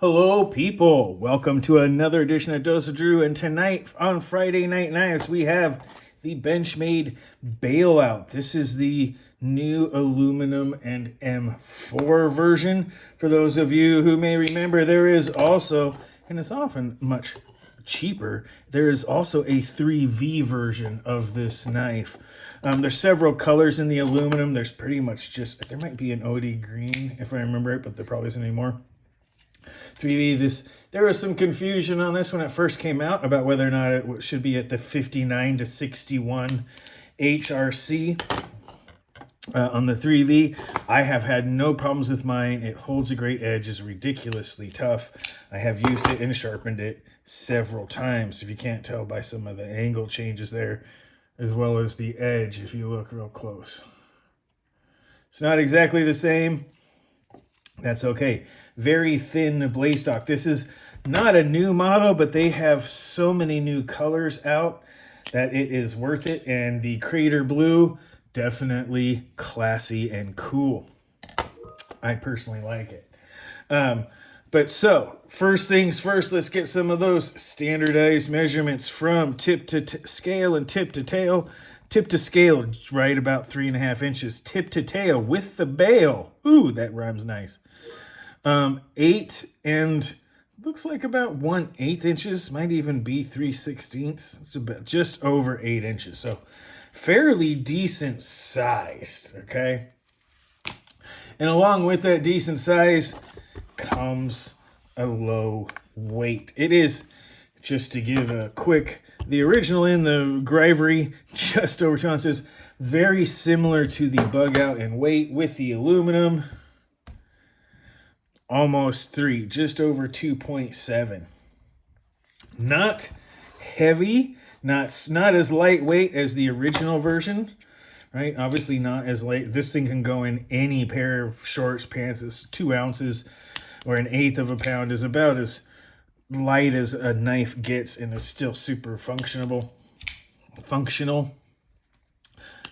Hello, people. Welcome to another edition of Dose of Drew. And tonight on Friday Night Knives, we have the Benchmade Bailout. This is the new aluminum and M4 version. For those of you who may remember, there is also, and it's often much cheaper, there is also a 3V version of this knife. There's several colors in the aluminum. There's pretty much just, there might be an OD green if I remember it, but there probably isn't anymore. 3V, there was some confusion on this when it first came out about whether or not it should be at the 59 to 61 HRC. On the 3V, I have had no problems with mine. It holds a great edge, is ridiculously tough. I have used it and sharpened it several times, if you can't tell by some of the angle changes there, as well as the edge if you look real close. It's not exactly the same. That's okay. Very thin blade stock. This is not a new model, but they have so many new colors out that it is worth it. And the Crater Blue, definitely classy and cool. I personally like it. But so, first things first, let's get some of those standardized measurements from tip to scale and tip to tail. Tip to scale, right about 3.5 inches. Tip to tail with the bail. Ooh, that rhymes nice. 8 and looks like about 1/8 inches, might even be 3/16. It's about just over 8 inches. So fairly decent sized, okay? And along with that decent size comes a low weight. It is, just to give a quick, the original in the Grivery, just over 2 ounces, very similar to the Bug Out in weight with the aluminum. Almost 3, just over 2.7. Not heavy, not as lightweight as the original version, right? Obviously not as light. This thing can go in any pair of shorts, pants. It's 2 ounces or 1/8 of a pound is about as light as a knife gets, and it's still super functional.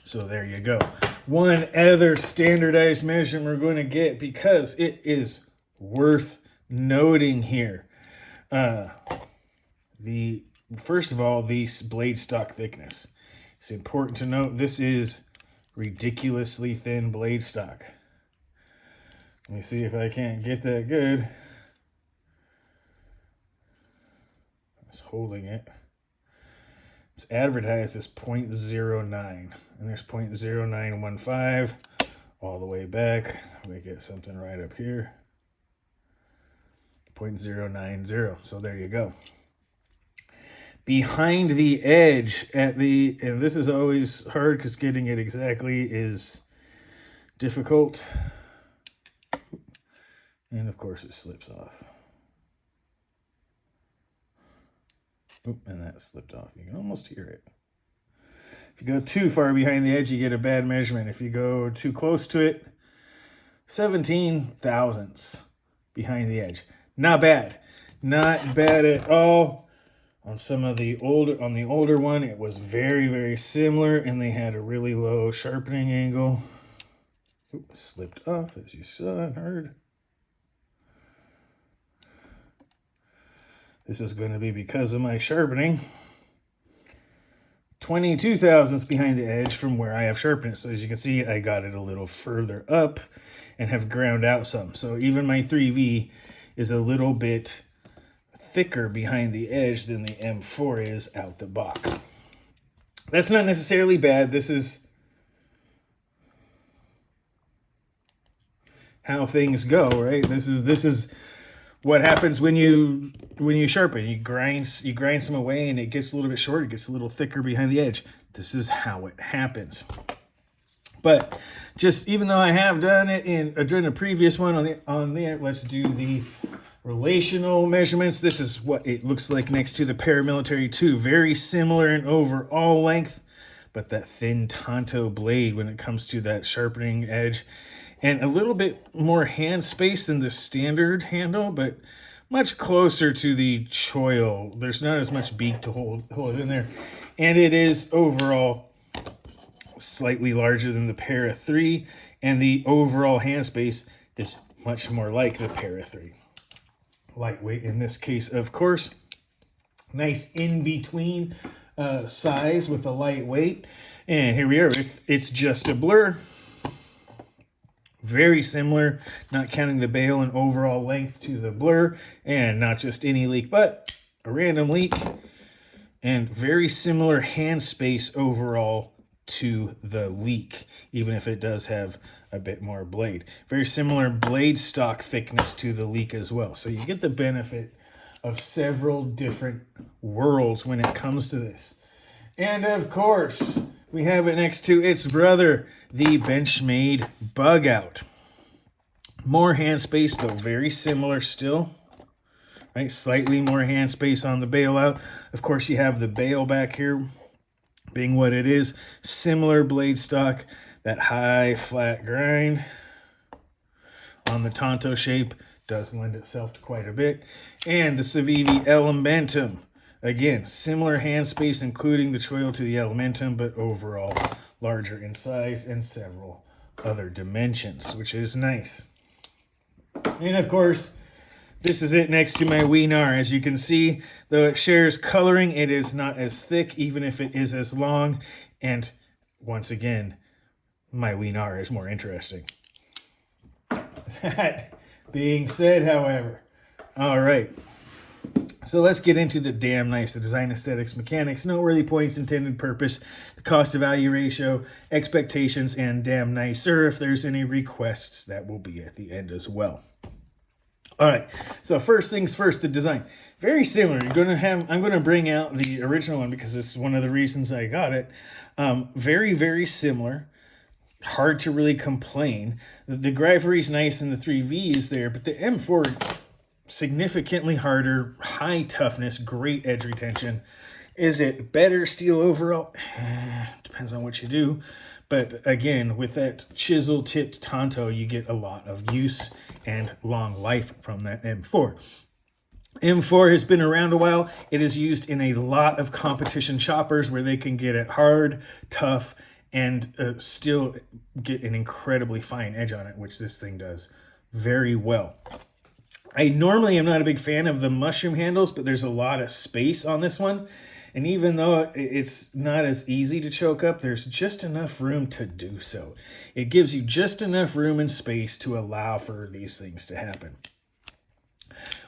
So there you go. One other standardized measurement we're going to get, because it is worth noting here. First of all, the blade stock thickness. It's important to note this is ridiculously thin blade stock. Let me see if I can't get that good. I was holding it. It's advertised as 0.09, and there's 0.0915 all the way back. Let me get something right up here. 0.090. So there you go. Behind the edge and this is always hard because getting it exactly is difficult. And of course it slips off. Oop, and that slipped off. You can almost hear it. If you go too far behind the edge, you get a bad measurement. If you go too close to it, 17 thousandths behind the edge. Not bad. Not bad at all. On the older one, it was very, very similar, and they had a really low sharpening angle. Oops, slipped off, as you saw and heard. This is going to be because of my sharpening. 22 thousandths behind the edge from where I have sharpened it. So as you can see, I got it a little further up and have ground out some. So even my 3V is a little bit thicker behind the edge than the M4 is out the box. That's not necessarily bad. This is how things go, right? This is what happens when you sharpen. You grind some away and it gets a little bit shorter, it gets a little thicker behind the edge. This is how it happens. But just, even though I have done it during the previous one on the let's do the relational measurements. This is what it looks like next to the Paramilitary 2. Very similar in overall length, but that thin Tonto blade when it comes to that sharpening edge, and a little bit more hand space than the standard handle, but much closer to the choil. There's not as much beak to hold it in there, and it is overall slightly larger than the Para 3, and the overall hand space is much more like the Para 3. Lightweight in this case, of course. Nice in-between size with a lightweight. And here we are. It's just a blur. Very similar, not counting the bail and overall length to the blur. And not just any leak, but a random leak. And very similar hand space overall to the leak, even if it does have a bit more blade. Very similar blade stock thickness to the leak as well. So you get the benefit of several different worlds when it comes to this. And of course, we have it next to its brother, the Benchmade Bug Out. More hand space, though very similar still. Right, slightly more hand space on the Bailout. Of course, you have the bail back here being what it is. Similar blade stock, that high flat grind on the Tonto shape does lend itself to quite a bit. And the Civivi Elementum. Again, similar hand space, including the choil to the Elementum, but overall larger in size and several other dimensions, which is nice. And of course, this is it next to my Weenar. As you can see, though it shares coloring, it is not as thick, even if it is as long. And once again, my Weenar is more interesting. That being said, however, all right. So let's get into the damn nice, the design, aesthetics, mechanics, noteworthy points, intended purpose, the cost to value ratio, expectations, and damn nicer. If there's any requests, that will be at the end as well. All right, so first things first, the design. Very similar. I'm going to bring out the original one because this is one of the reasons I got it. Very, very similar. Hard to really complain. The Gravity is nice and the 3V is there, but the M4 significantly harder, high toughness, great edge retention. Is it better steel overall? Depends on what you do. But again, with that chisel-tipped Tonto, you get a lot of use and long life from that M4. M4 has been around a while. It is used in a lot of competition choppers where they can get it hard, tough, and still get an incredibly fine edge on it, which this thing does very well. I normally am not a big fan of the mushroom handles, but there's a lot of space on this one. And even though it's not as easy to choke up, there's just enough room to do so. It gives you just enough room and space to allow for these things to happen,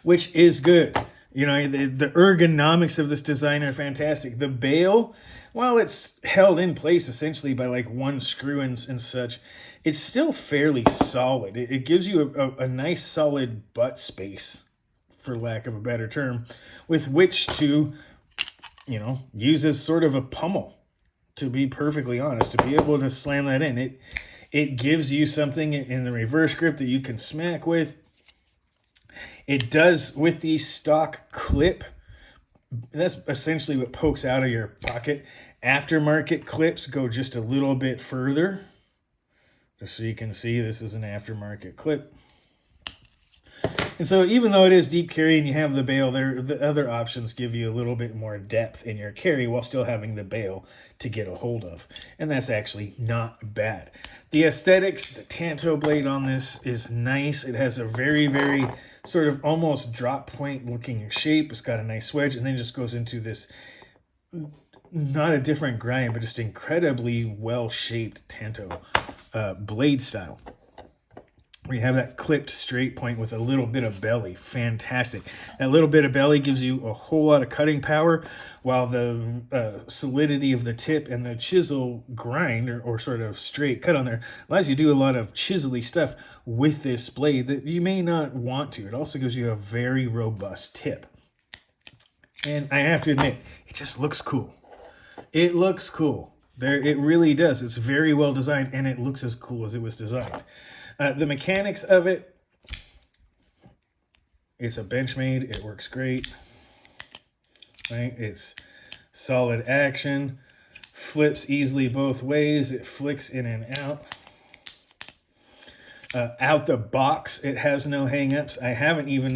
which is good. You know, the ergonomics of this design are fantastic. The bail, while it's held in place essentially by like one screw and such, it's still fairly solid. It gives you a nice solid butt space, for lack of a better term, with which to, you know, use as sort of a pummel, to be perfectly honest, to be able to slam that in. It gives you something in the reverse grip that you can smack with. It does with the stock clip. That's essentially what pokes out of your pocket. Aftermarket clips go just a little bit further. Just so you can see, this is an aftermarket clip. And so even though it is deep carry and you have the bail there, the other options give you a little bit more depth in your carry while still having the bail to get a hold of. And that's actually not bad. The aesthetics, the Tanto blade on this is nice. It has a very, very sort of almost drop point looking shape. It's got a nice wedge and then just goes into this, not a different grind, but just incredibly well-shaped Tanto blade style. We have that clipped straight point with a little bit of belly. Fantastic. That little bit of belly gives you a whole lot of cutting power, while the solidity of the tip and the chisel grind or sort of straight cut on there allows you to do a lot of chiselly stuff with this blade that you may not want to. It also gives you a very robust tip. And I have to admit, it just looks cool. It looks cool. It really does. It's very well designed, and it looks as cool as it was designed. The mechanics of it, it's a Benchmade. It works great. Right? It's solid action, flips easily both ways. It flicks in and out. Out the box, it has no hangups. I haven't even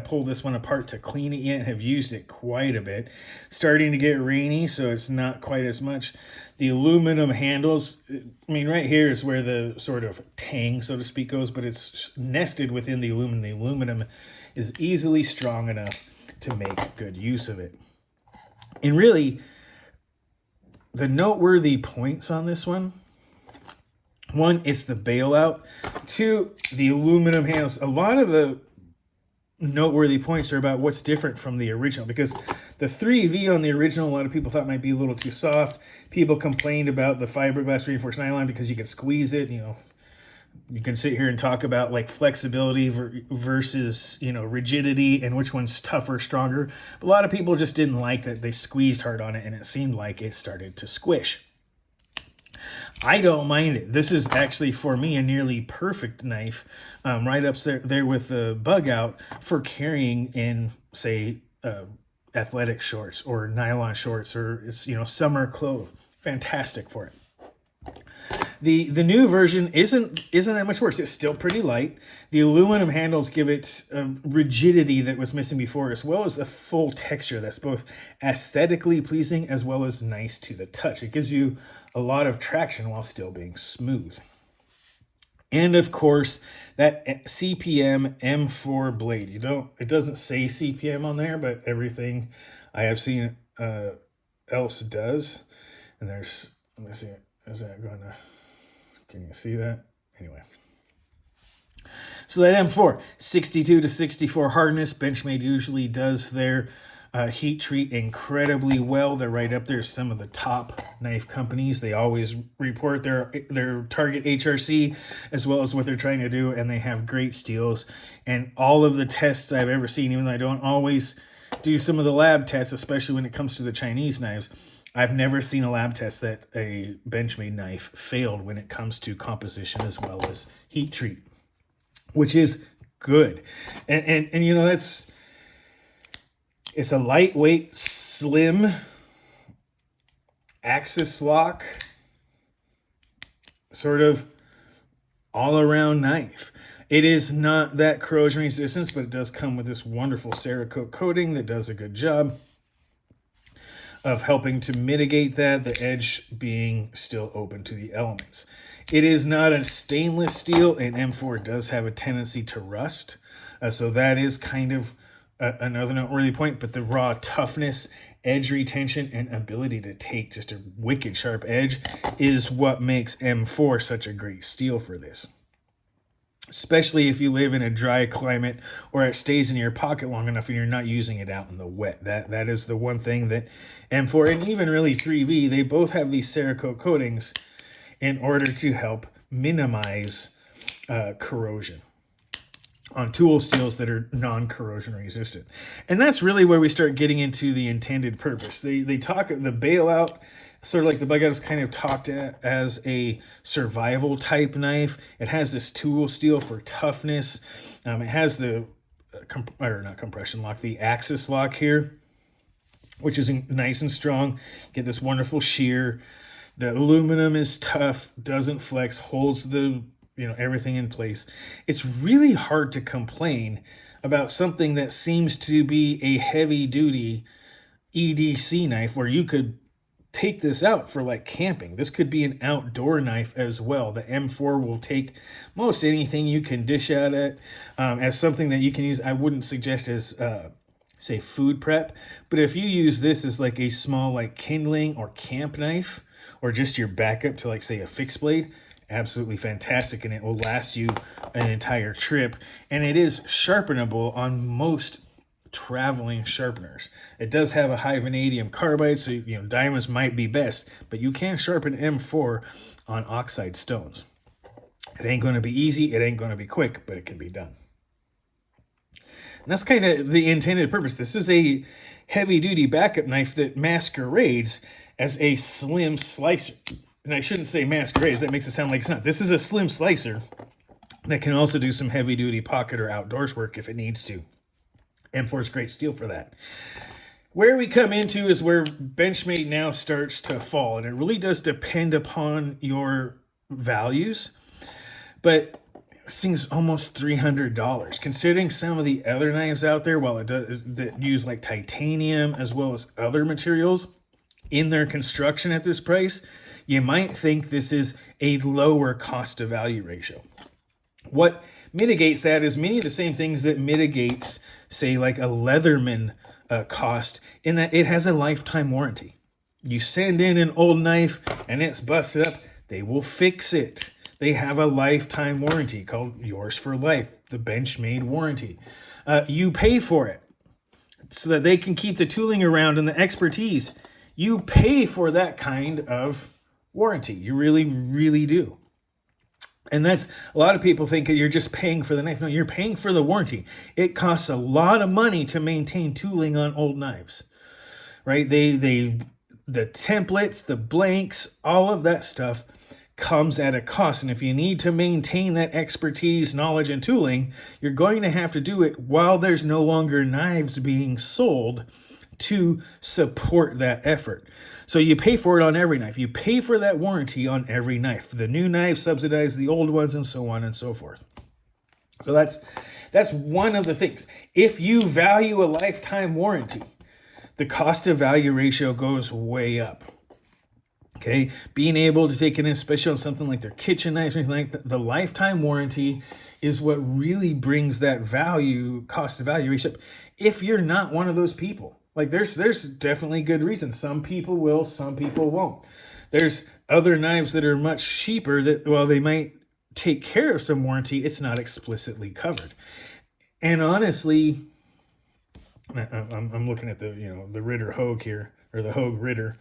pulled this one apart to clean it yet and have used it quite a bit. Starting to get rainy, so it's not quite as much. The aluminum handles, I mean, right here is where the sort of tang, so to speak, goes, but it's nested within the aluminum. The aluminum is easily strong enough to make good use of it. And really, the noteworthy points on this one, one, it's the bailout. Two, the aluminum handles. A lot of the noteworthy points are about what's different from the original, because the 3V on the original, a lot of people thought might be a little too soft. People complained about the fiberglass reinforced nylon because you could squeeze it. You know, you can sit here and talk about like flexibility versus, you know, rigidity and which one's tougher, stronger. But a lot of people just didn't like that they squeezed hard on it and it seemed like it started to squish. I don't mind it. This is actually, for me, a nearly perfect knife, right up there with the bug out for carrying in, say, athletic shorts or nylon shorts or, it's, you know, summer clothes. Fantastic for it. The new version isn't that much worse. It's still pretty light. The aluminum handles give it a rigidity that was missing before, as well as a full texture that's both aesthetically pleasing as well as nice to the touch. It gives you a lot of traction while still being smooth. And of course, that CPM M4 blade. It doesn't say CPM on there, but everything I have seen else does. And there's, let me see, is that going to, can you see that? Anyway. So that M4, 62 to 64 hardness. Benchmade usually does their heat treat incredibly well. They're right up there. Some of the top knife companies, they always report their target HRC as well as what they're trying to do, and they have great steels. And all of the tests I've ever seen, even though I don't always do some of the lab tests, especially when it comes to the Chinese knives, I've never seen a lab test that a Benchmade knife failed when it comes to composition as well as heat treat, which is good. And you know, it's a lightweight, slim axis lock, sort of all-around knife. It is not that corrosion resistance, but it does come with this wonderful Cerakote coating that does a good job of helping to mitigate that, the edge being still open to the elements. It is not a stainless steel, and M4 does have a tendency to rust. So that is kind of another noteworthy point, but the raw toughness, edge retention, and ability to take just a wicked sharp edge is what makes M4 such a great steel for this. Especially if you live in a dry climate or it stays in your pocket long enough and you're not using it out in the wet. That is the one thing that M4 and even really 3V, they both have these Cerakote coatings in order to help minimize corrosion on tool steels that are non-corrosion resistant. And that's really where we start getting into the intended purpose. They talk, the Bailout, sort of like the bug out, is kind of talked as a survival type knife. It has this tool steel for toughness. It has the, not compression lock, the axis lock here, which is nice and strong. Get this wonderful shear. The aluminum is tough, doesn't flex, holds the, you know, everything in place. It's really hard to complain about something that seems to be a heavy duty EDC knife where you could take this out for like camping. This could be an outdoor knife as well. The M4 will take most anything you can dish out at as something that you can use. I wouldn't suggest as say food prep, but if you use this as like a small like kindling or camp knife or just your backup to like say a fixed blade, absolutely fantastic, and it will last you an entire trip. And it is sharpenable on most traveling sharpeners. It does have a high vanadium carbide, so you know diamonds might be best, but you can sharpen M4 on oxide stones. It ain't going to be easy, it ain't going to be quick, but it can be done. And that's kind of the intended purpose. This is a heavy-duty backup knife that masquerades as a slim slicer. And I shouldn't say masquerades, that makes it sound like it's not. This is a slim slicer that can also do some heavy-duty pocket or outdoors work if it needs to. M4 is great steel for that. Where we come into is where Benchmade now starts to fall, and it really does depend upon your values. But This thing's almost $300. Considering some of the other knives out there, while it does that use like titanium as well as other materials in their construction at this price, you might think this is a lower cost to value ratio. What mitigates that is many of the same things that mitigates, say, like a Leatherman cost, in that it has a lifetime warranty. You send in an old knife and it's busted up, they will fix it. They have a lifetime warranty called Yours for Life, the Benchmade warranty. You pay for it so that they can keep the tooling around and the expertise. You pay for that kind of warranty. You really, really do. And that's, a lot of people think that you're just paying for the knife. No, you're paying for the warranty. It costs a lot of money to maintain tooling on old knives, right? The templates, the blanks, all of that stuff comes at a cost. And if you need to maintain that expertise, knowledge, and tooling, you're going to have to do it while there's no longer knives being sold to support that effort. So you pay for it on every knife. You pay for that warranty on every knife. The new knives subsidize the old ones, and so on and so forth. So that's one of the things. If you value a lifetime warranty, the cost to value ratio goes way up. Okay, being able to take it in, especially on something like their kitchen knives or anything like that, the lifetime warranty is what really brings that value, cost to value ratio up. If you're not one of those people, like there's definitely good reasons. Some people will, some people won't. There's other knives that are much cheaper that, while they might take care of some warranty, it's not explicitly covered. And honestly, I'm looking at the Ritter Hogue here, or the Hogue Ritter.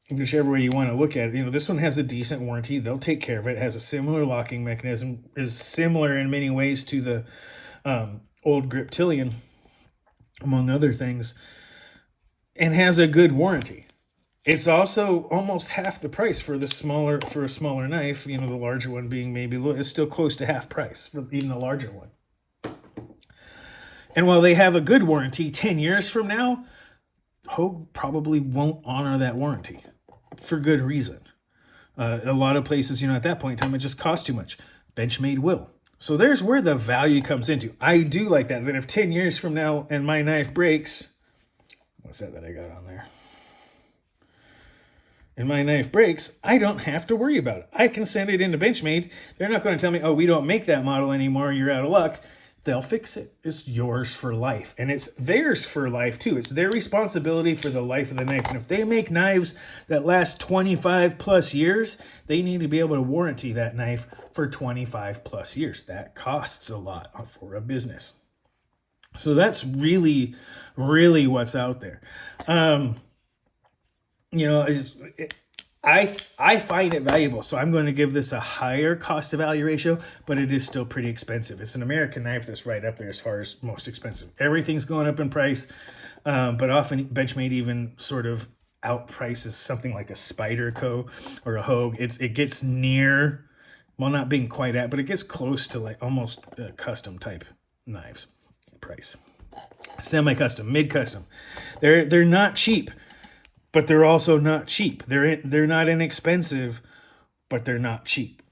Whichever way you want to look at it, this one has a decent warranty. They'll take care of it. It has a similar locking mechanism, is similar in many ways to the old Griptilian, among other things, and has a good warranty. It's also almost half the price for a smaller knife. The larger one being maybe it's still close to half price for even the larger one. And while they have a good warranty, 10 years from now, Hogue probably won't honor that warranty for good reason. A lot of places, at that point in time, it just costs too much. Benchmade will. So there's where the value comes into. I do like that if 10 years from now and my knife breaks, what's that I got on there? And my knife breaks, I don't have to worry about it. I can send it into Benchmade. They're not going to tell me, oh, we don't make that model anymore, you're out of luck. They'll fix it. It's yours for life. And it's theirs for life, too. It's their responsibility for the life of the knife. And if they make knives that last 25 plus years, they need to be able to warranty that knife for 25 plus years. That costs a lot for a business. So that's really, really what's out there. I find it valuable, so I'm going to give this a higher cost to value ratio, but it is still pretty expensive. It's an American knife that's right up there as far as most expensive. Everything's going up in price, but often Benchmade even sort of outprices something like a Spyderco or a Hogue. It gets near, well, not being quite at, but it gets close to like almost custom type knives price. Semi-custom, mid-custom. They're not cheap. But they're also not cheap. They're not inexpensive, but they're not cheap.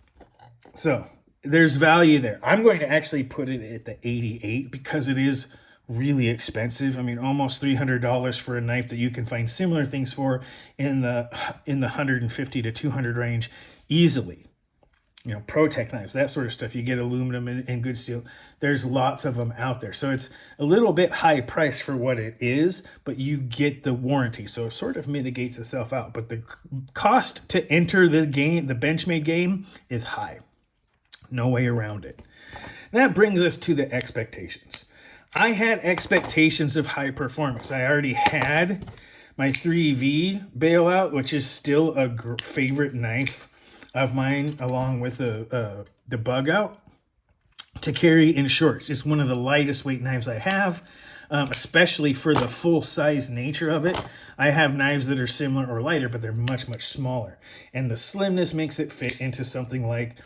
So there's value there. I'm going to actually put it at the 88 because it is really expensive. I mean, almost $300 for a knife that you can find similar things for in the 150 to 200 range easily. Pro-Tech knives, that sort of stuff. You get aluminum and good steel. There's lots of them out there. So it's a little bit high price for what it is, but you get the warranty. So it sort of mitigates itself out. But the cost to enter the game, the Benchmade game, is high. No way around it. That brings us to the expectations. I had expectations of high performance. I already had my 3V Bailout, which is still a favorite knife of mine, along with the Bug Out, to carry in shorts. It's one of the lightest weight knives I have, especially for the full size nature of it. I have knives that are similar or lighter, but they're much, much smaller. And the slimness makes it fit into something like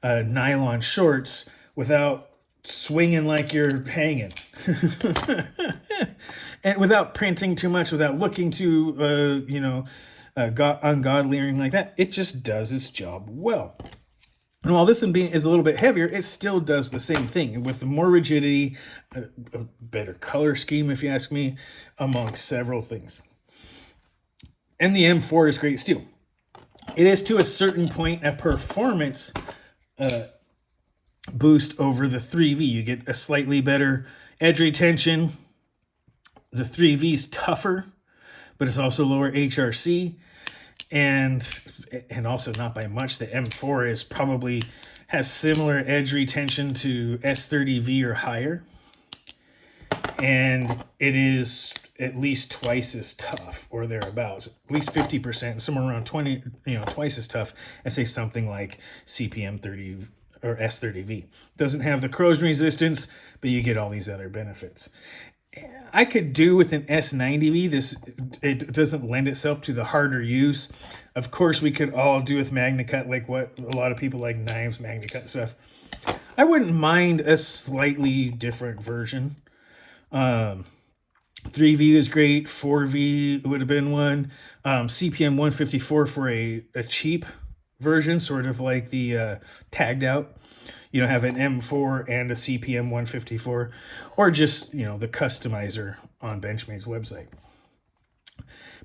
nylon shorts without swinging like you're hanging. And without printing too much, without looking too, ungodly or anything like that. It just does its job well. And while this one is a little bit heavier, it still does the same thing with more rigidity, a better color scheme, if you ask me, among several things. And the M4 is great steel. It is to a certain point a performance boost over the 3V. You get a slightly better edge retention. The 3V is tougher, but it's also lower HRC. And also not by much. The M4 is probably has similar edge retention to S30V or higher. And it is at least twice as tough or thereabouts, at least 50%, somewhere around 20, twice as tough as say something like CPM 30 or S30V. Doesn't have the corrosion resistance, but you get all these other benefits. I could do with an S90V. It doesn't lend itself to the harder use. Of course, we could all do with MagnaCut, like what a lot of people like knives, MagnaCut stuff. I wouldn't mind a slightly different version. 3V is great. 4V would have been one. CPM 154 for a cheap version, sort of like the tagged out. You know, have an M4 and a CPM 154, or just, the customizer on Benchmade's website.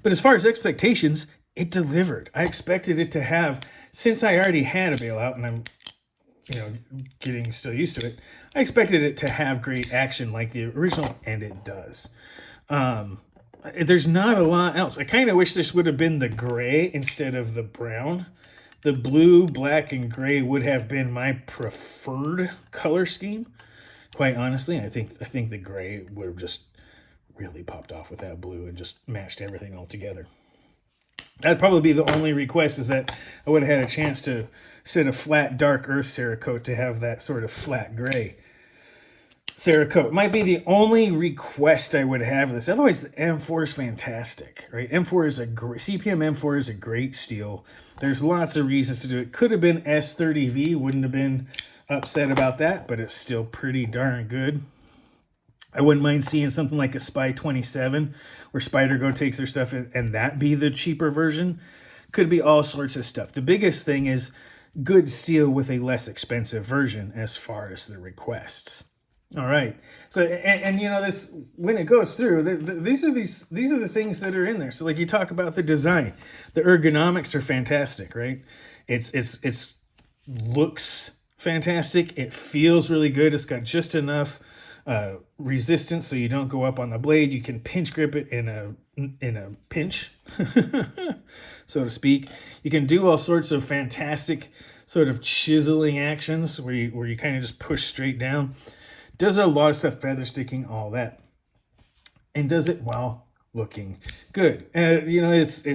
But as far as expectations, it delivered. I expected it to have, since I already had a Bailout and I'm, getting still used to it, I expected it to have great action like the original, and it does. There's not a lot else. I kind of wish this would have been the gray instead of the brown. The blue, black, and gray would have been my preferred color scheme. Quite honestly, I think the gray would have just really popped off with that blue and just matched everything all together. That'd probably be the only request, is that I would have had a chance to set a flat dark earth Cerakote to have that sort of flat gray Cerakote. Might be the only request I would have of this. Otherwise, the M4 is fantastic, right? M4 is CPM M4 is a great steel. There's lots of reasons to do it. Could have been S30V, wouldn't have been upset about that, but it's still pretty darn good. I wouldn't mind seeing something like a Spy 27, where Spyderco takes their stuff and that be the cheaper version. Could be all sorts of stuff. The biggest thing is good steel with a less expensive version as far as the requests. All right. So, and this, when it goes through, these are the things that are in there. So like you talk about the design, the ergonomics are fantastic, right? It's looks fantastic. It feels really good. It's got just enough resistance so you don't go up on the blade. You can pinch grip it in a pinch, so to speak. You can do all sorts of fantastic sort of chiseling actions where you kind of just push straight down. Does a lot of stuff, feather sticking, all that, and does it while looking good. It's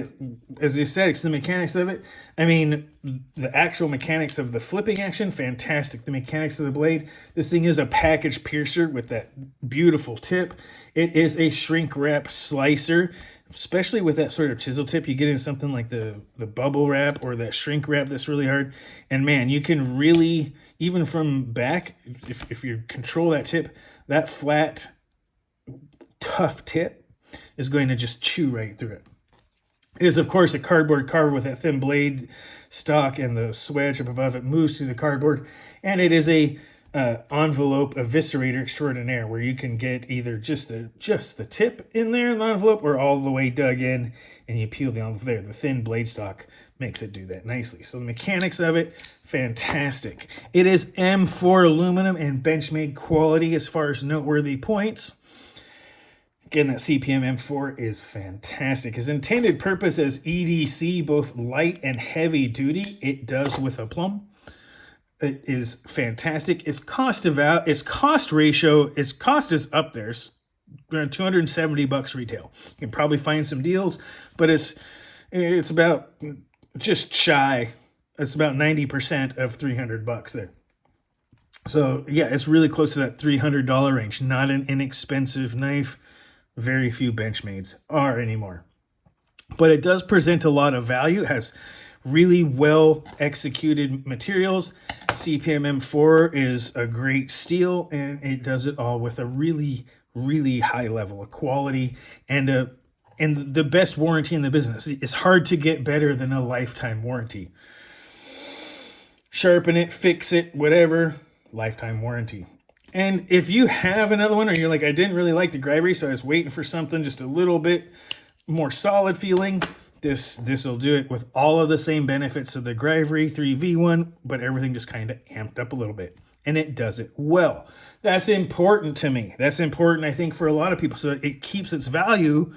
as you said, it's the mechanics of it. I mean, the actual mechanics of the flipping action, fantastic. The mechanics of the blade. This thing is a package piercer with that beautiful tip. It is a shrink wrap slicer, especially with that sort of chisel tip. You get into something like the bubble wrap or that shrink wrap that's really hard. And man, you can really, even from back, if you control that tip, that flat, tough tip is going to just chew right through it. It is, of course, a cardboard carver with that thin blade stock, and the swedge up above it moves through the cardboard. And it is a envelope eviscerator extraordinaire, where you can get either just the tip in there in the envelope, or all the way dug in and you peel the envelope there. The thin blade stock makes it do that nicely. So the mechanics of it, fantastic. It is M4 aluminum and Benchmade quality as far as noteworthy points. Again, that CPM M4 is fantastic. His intended purpose as EDC, both light and heavy duty, it does with aplomb. It is fantastic. Its cost ratio, its cost is up there. It's around $270 retail. You can probably find some deals, but it's about just shy. It's about 90% of $300 there. So yeah, it's really close to that $300 range. Not an inexpensive knife. Very few Benchmades are anymore. But it does present a lot of value. It has really well executed materials. CPM M4 is a great steel, and it does it all with a really, really high level of quality and the best warranty in the business. It's hard to get better than a lifetime warranty. sharpen it, fix it, whatever, lifetime warranty. And if you have another one, or you're like, I didn't really like the Gravity, so I was waiting for something just a little bit more solid feeling, this will do it with all of the same benefits of the Gravity 3V1, but everything just kind of amped up a little bit. And it does it well. That's important to me. That's important, I think, for a lot of people. So it keeps its value,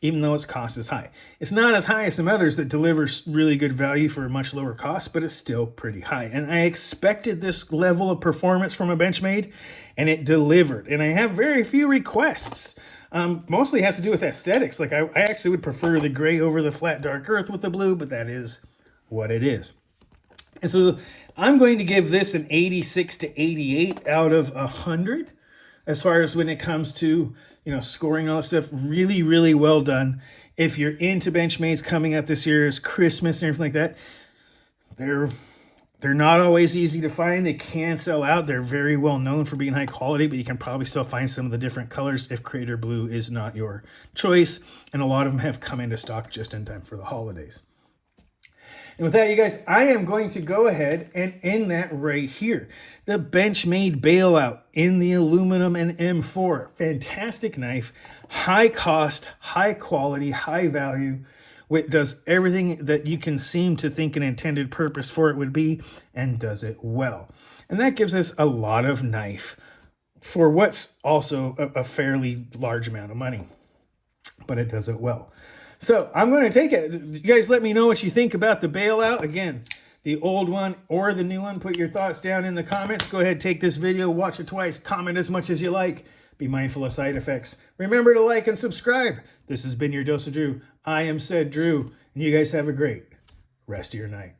even though its cost is high. It's not as high as some others that delivers really good value for a much lower cost, but it's still pretty high. And I expected this level of performance from a Benchmade, and it delivered. And I have very few requests. Mostly has to do with aesthetics. Like I actually would prefer the gray over the flat dark earth with the blue, but that is what it is. And so I'm going to give this an 86 to 88 out of 100 as far as when it comes to, scoring all that stuff. Really, really well done. If you're into Benchmades coming up this year, it's Christmas and everything like that, they're not always easy to find. They can sell out. They're very well known for being high quality, but you can probably still find some of the different colors if Crater Blue is not your choice. And a lot of them have come into stock just in time for the holidays. And with that, you guys, I am going to go ahead and end that right here. The Benchmade Bailout in the aluminum and M4. Fantastic knife, high cost, high quality, high value. It does everything that you can seem to think an intended purpose for it would be, and does it well. And that gives us a lot of knife for what's also a fairly large amount of money. But it does it well. So I'm going to take it. You guys let me know what you think about the Bailout. Again, the old one or the new one. Put your thoughts down in the comments. Go ahead, take this video, watch it twice, comment as much as you like. Be mindful of side effects. Remember to like and subscribe. This has been your Dose of Drew. I am said Drew, and you guys have a great rest of your night.